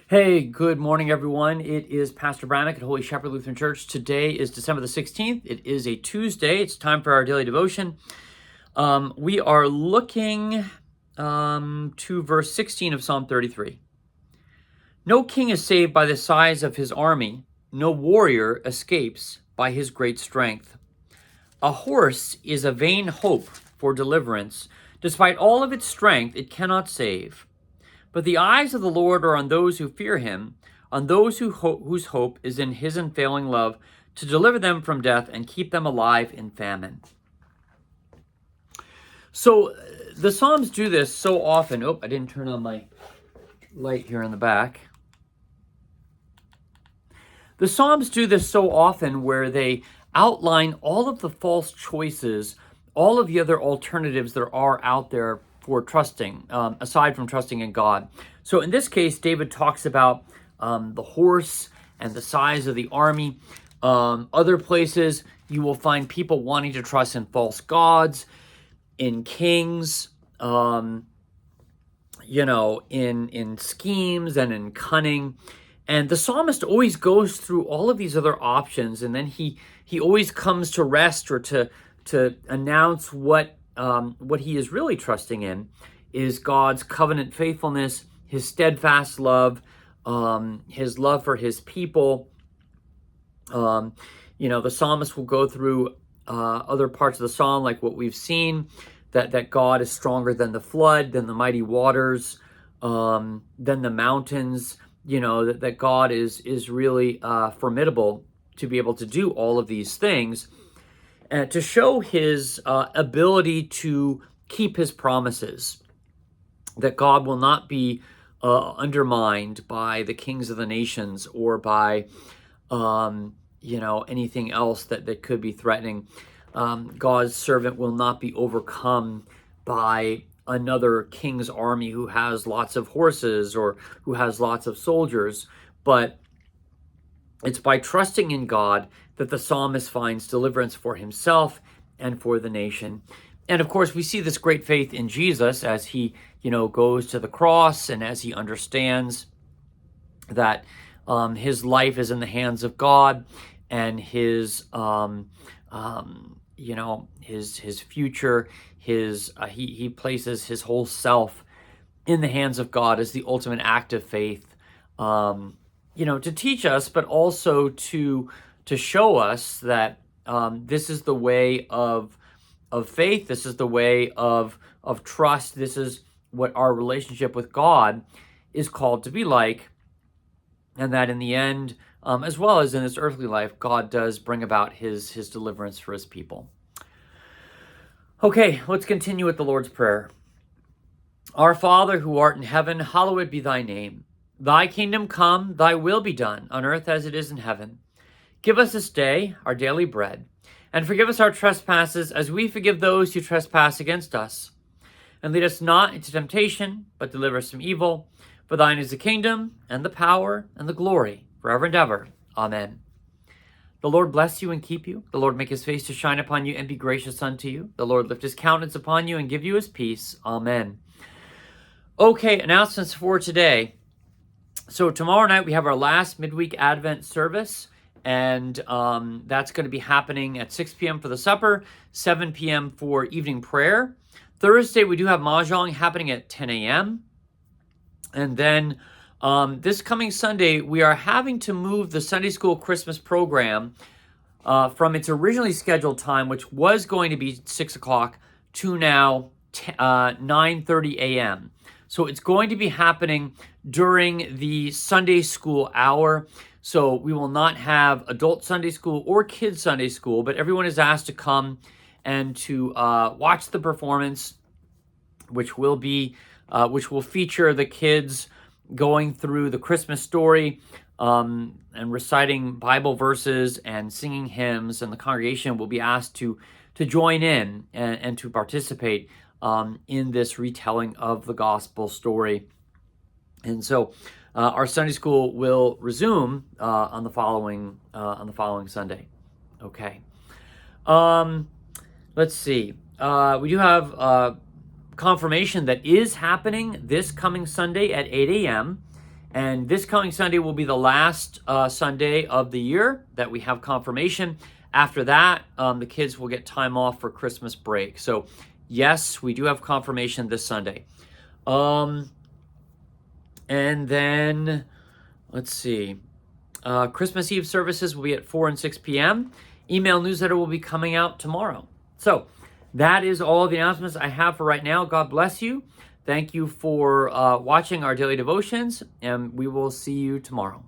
Hey, good morning, everyone. It is Pastor Brannick at Holy Shepherd Lutheran Church. Today is December the 16th. It is a Tuesday. It's time for our daily devotion. We are looking to verse 16 of Psalm 33. No king is saved by the size of his army. No warrior escapes by his great strength. A horse is a vain hope for deliverance. Despite all of its strength, it cannot save. But the eyes of the Lord are on those who fear him, on those whose hope is in his unfailing love, to deliver them from death and keep them alive in famine. So the Psalms do this so often. Oh, I didn't turn on my light here in the back. The Psalms do this so often where they outline all of the false choices, all of the other alternatives there are out there for trusting, aside from trusting in God. So in this case, David talks about the horse and the size of the army. Other places, you will find people wanting to trust in false gods, in kings, in schemes and in cunning. And the psalmist always goes through all of these other options, and then he always comes to rest or to announce what he is really trusting in is God's covenant faithfulness, his steadfast love, his love for his people. The psalmist will go through other parts of the psalm, like what we've seen, that God is stronger than the flood, than the mighty waters, than the mountains. That God is really formidable to be able to do all of these things, and to show his ability to keep his promises, that God will not be undermined by the kings of the nations or by anything else that could be threatening. God's servant will not be overcome by another king's army who has lots of horses or who has lots of soldiers, but it's by trusting in God that the psalmist finds deliverance for himself and for the nation. And of course, we see this great faith in Jesus as he, goes to the cross and as he understands that his life is in the hands of God, and his future, he places his whole self in the hands of God as the ultimate act of faith, to teach us, but also to show us that this is the way of faith. This is the way of trust. This is what our relationship with God is called to be like, and that in the end, as well as in this earthly life, God does bring about his deliverance for his people. Okay, let's continue with the Lord's Prayer. Our Father, who art in heaven, hallowed be thy name. Thy kingdom come, thy will be done, on earth as it is in heaven. Give us this day our daily bread, and forgive us our trespasses as we forgive those who trespass against us. And lead us not into temptation, but deliver us from evil. For thine is the kingdom, and the power, and the glory, forever and ever. Amen. The Lord bless you and keep you. The Lord make his face to shine upon you and be gracious unto you. The Lord lift his countenance upon you and give you his peace. Amen. Okay, announcements for today. So tomorrow night we have our last midweek Advent service, and that's going to be happening at 6 p.m. for the supper, 7 p.m. for evening prayer. Thursday we do have Mahjong happening at 10 a.m. And then this coming Sunday, we are having to move the Sunday School Christmas program from its originally scheduled time, which was going to be 6 o'clock, to now 9:30 a.m. So it's going to be happening during the Sunday school hour. So we will not have adult Sunday school or kids Sunday school, but everyone is asked to come and to watch the performance, which will feature the kids going through the Christmas story and reciting Bible verses and singing hymns, and the congregation will be asked to join in and to participate in this retelling of the gospel story. And so our Sunday school will resume on the following Sunday. Okay. Let's see. We do have confirmation that is happening this coming Sunday at 8 a.m. And this coming Sunday will be the last Sunday of the year that we have confirmation. After that, the kids will get time off for Christmas break. So yes, we do have confirmation this Sunday. And then, let's see. Christmas Eve services will be at 4 and 6 p.m. Email newsletter will be coming out tomorrow. So that is all the announcements I have for right now. God bless you. Thank you for watching our daily devotions, and we will see you tomorrow.